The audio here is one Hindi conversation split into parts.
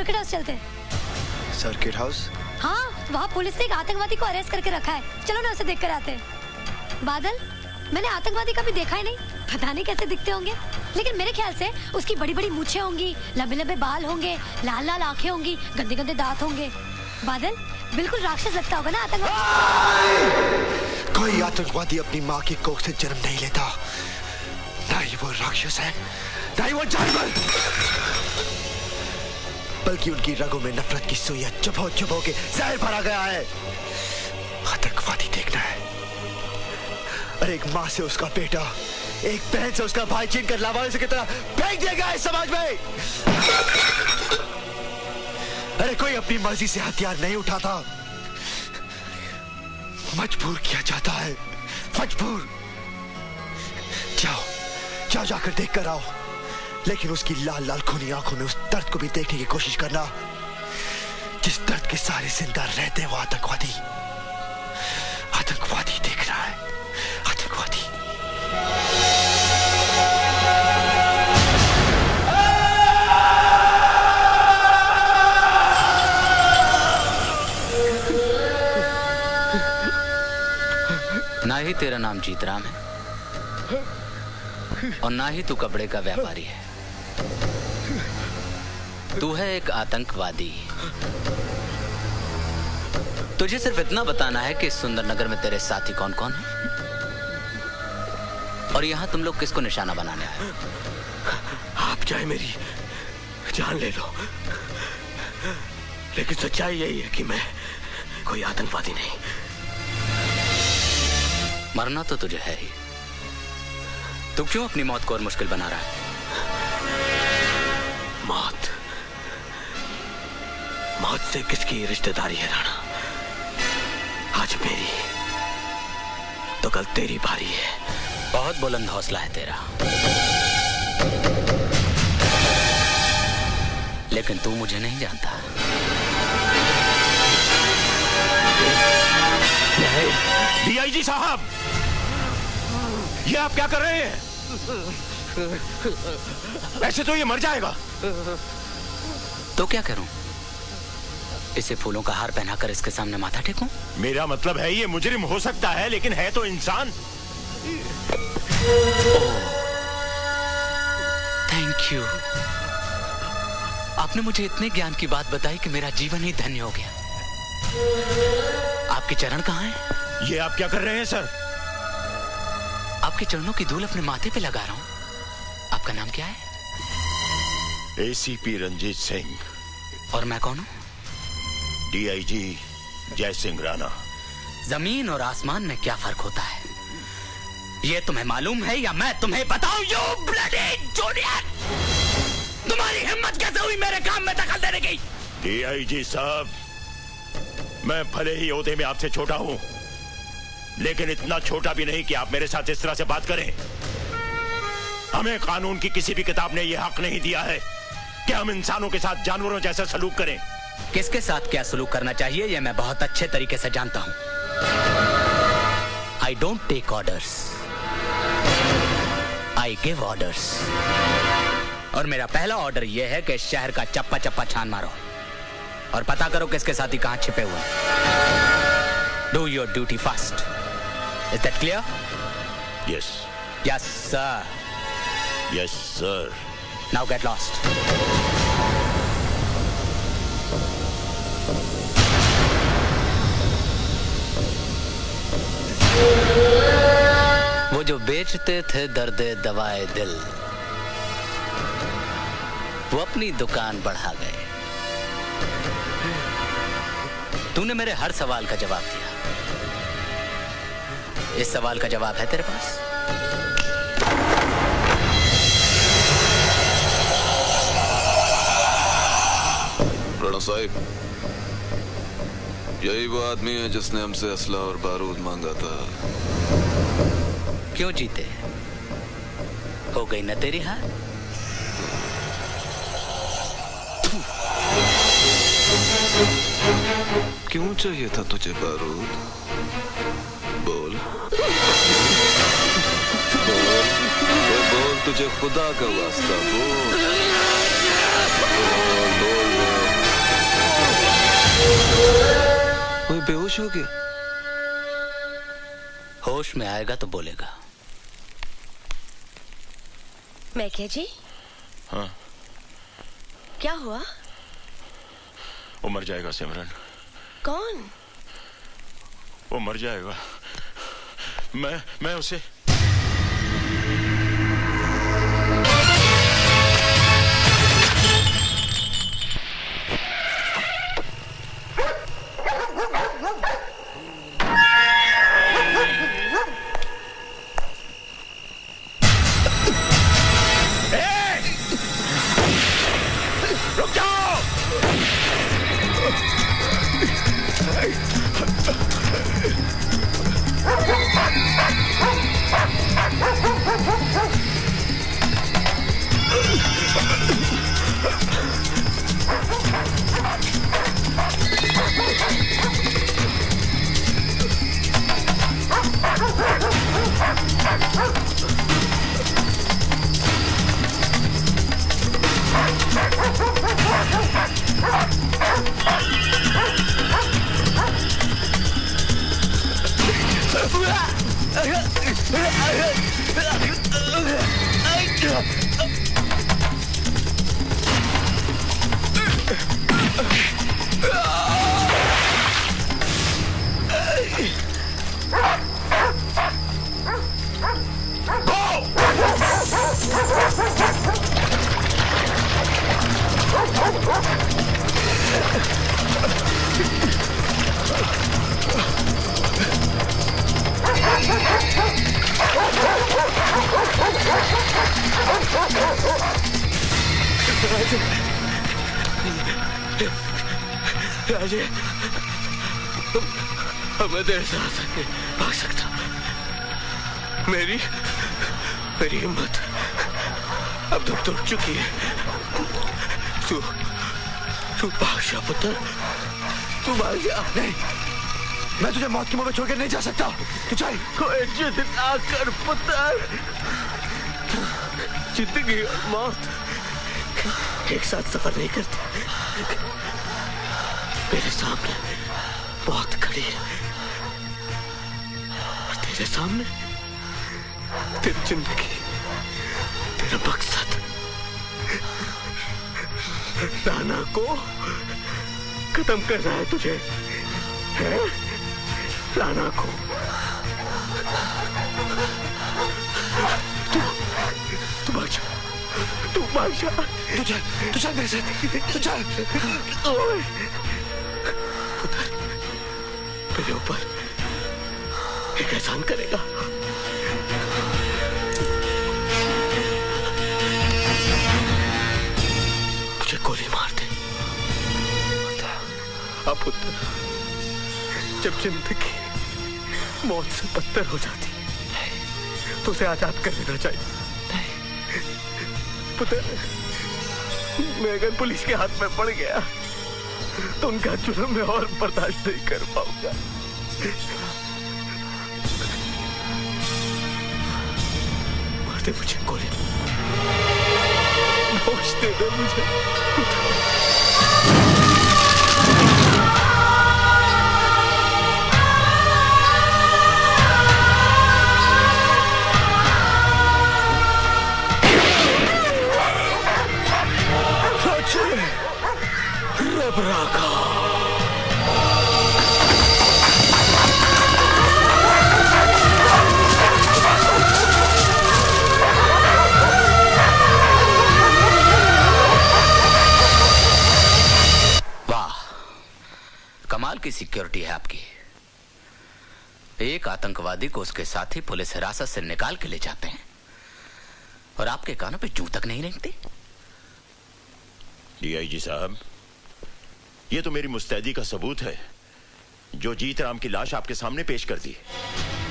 सर्किट हाउस चलते हैं। Circuit house? हाँ, वहाँ पुलिस ने एक आतंकवादी को अरेस्ट करके रखा है। चलो ना उसे देख कर आते हैं। बादल, मैंने आतंकवादी कभी देखा ही नहीं, पता नहीं कैसे दिखते होंगे, लेकिन मेरे ख्याल से उसकी बड़ी बड़ी मूछें होंगी, लंबे लंबे बाल होंगे, लाल लाल आंखें होंगी, गंदे गंदे दांत होंगे। बादल, बिल्कुल राक्षस लगता होगा ना आतंकवादी? कोई आतंकवादी अपनी माँ की कोख से जन्म नहीं लेता। ना ही वो राक्षस है, ना ही वो जानवर, बल्कि उनकी रगों में नफरत की सुइयां चुभो चुभो के जहर भरा गया है। आतंकवादी देखना है, अरे एक माँ से उसका बेटा, एक बहन से उसका भाई छीन कर लावारिस की तरह फेंक दिया गया इस समाज में। अरे कोई अपनी मर्जी से हथियार नहीं उठाता, मजबूर किया जाता है, मजबूर। जाओ जाओ, जाकर देख कर आओ, लेकिन उसकी लाल लाल खूनी आंखों में उस दर्द को भी देखने की कोशिश करना जिस दर्द के सारे जिंदा रहते हैं। वो आतंकवादी, आतंकवादी देख रहा है, आतंकवादी। ना ही तेरा नाम जीतराम है और ना ही तू कपड़े का व्यापारी है। तू है एक आतंकवादी। तुझे सिर्फ इतना बताना है कि इस सुंदर नगर में तेरे साथी कौन कौन है और यहाँ तुम लोग किसको निशाना बनाने आए हो। आप चाहे मेरी जान ले लो, लेकिन सच्चाई यही है कि मैं कोई आतंकवादी नहीं। मरना तो तुझे है ही, तू क्यों अपनी मौत को और मुश्किल बना रहा है? मौत, मौत से किसकी रिश्तेदारी है राणा? आज मेरी तो कल तेरी बारी है। बहुत बुलंद हौसला है तेरा, लेकिन तू मुझे नहीं जानता। डीआईजी साहब, ये आप क्या कर रहे हैं? ऐसे तो ये मर जाएगा। तो क्या करूं? इसे फूलों का हार पहनाकर इसके सामने माथा टेकूं? मेरा मतलब है ये मुजरिम हो सकता है, लेकिन है तो इंसान। Thank you. आपने मुझे इतने ज्ञान की बात बताई कि मेरा जीवन ही धन्य हो गया। आपके चरण कहाँ हैं? ये आप क्या कर रहे हैं सर? आपके चरणों की धूल अपने माथे पे लगा रहा हूं। आपका नाम क्या है? एसीपी रंजीत सिंह। और मैं कौन हूं? डीआईजी जय सिंह राणा। जमीन और आसमान में क्या फर्क होता है, ये तुम्हें मालूम है या मैं तुम्हें बताऊं? यू ब्लडी जूनियर, तुम्हारी हिम्मत कैसे हुई मेरे काम में दखल देने की? डीआईजी साहब, मैं भले ही ओहदे में आपसे छोटा हूं, लेकिन इतना छोटा भी नहीं कि आप मेरे साथ इस तरह से बात करें। हमें कानून की किसी भी किताब ने यह हक नहीं दिया है कि हम इंसानों के साथ जानवरों जैसा सलूक करें। किसके साथ क्या सलूक करना चाहिए यह मैं बहुत अच्छे तरीके से जानता हूं। I don't take orders, I give orders. और मेरा पहला ऑर्डर यह है कि शहर का चप्पा चप्पा छान मारो और पता करो किसके साथी कहां छिपे हुए हैं। Do your duty fast. Is that clear? Yes. Yes sir. Yes sir. Now get lost. वो जो बेचते थे दर्दे दवाए दिल, वो अपनी दुकान बढ़ा गए। तूने मेरे हर सवाल का जवाब दिया। इस सवाल का जवाब है तेरे पास? राणा साहब, यही वो आदमी है जिसने हमसे असला और बारूद मांगा था। क्यों जीते? हो गई न तेरी हार? क्यों चाहिए था तुझे बारूद? बोल बोल, बोल तुझे खुदा का वास्ता बोल, बोल, बोल, बोल। वो बेहोश हो गया। होश में आएगा तो बोलेगा। मैके जी। हाँ। क्या हुआ? वो मर जाएगा सिमरन। कौन? वो मर जाएगा। मैं उसे राजे, मैं तेरे साथ नहीं भाग सकता। मेरी हिम्मत अब तक टूट चुकी है। तू भाग जा पुत्र, तू भाग जा। नहीं, मैं तुझे मौत के मुंह में छोड़कर नहीं जा सकता। तू चल। कोई जिद ना कर पुत्र। जिंदगी और मौत एक साथ सफर नहीं करते। मेरे सामने मौत खड़ी है और तेरे सामने तेरी जिंदगी, तेरा मकसद। राना को खत्म करना है तुझे, है? राना को तू भाग जा, तू भाग जा। तू चल मेरे साथ, तू चल। पुत्र, मेरे ऊपर एक एहसान करेगा। मुझे गोली मार दे। अब पुत्र, जब जिंदगी मौत से बदतर हो जाती है तो उसे आजाद कर देना चाहिए। पुत्र, मैं अगर पुलिस के हाथ में पड़ गया तो उनका जुर्म मैं और बर्दाश्त नहीं कर पाऊंगा। मार दे मुझे गोली, होश दे दे मुझे। रब राखा। वाह, कमाल की सिक्योरिटी है आपकी। एक आतंकवादी को उसके साथी पुलिस हिरासत से निकाल के ले जाते हैं और आपके कानों पे जूं तक नहीं रेंगती। डीआईजी साहब, ये तो मेरी मुस्तैदी का सबूत है जो जीत राम की लाश आपके सामने पेश कर दी।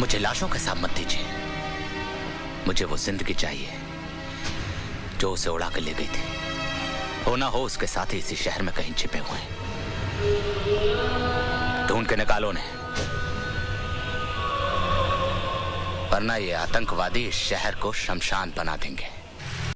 मुझे लाशों का हिसाब मत दीजिए, मुझे वो जिंदगी चाहिए जो उसे उड़ा कर ले गई थी। हो ना हो उसके साथ ही इसी शहर में कहीं छिपे हुए हैं। ढूंढ के निकालो ने, वरना ये आतंकवादी इस शहर को शमशान बना देंगे।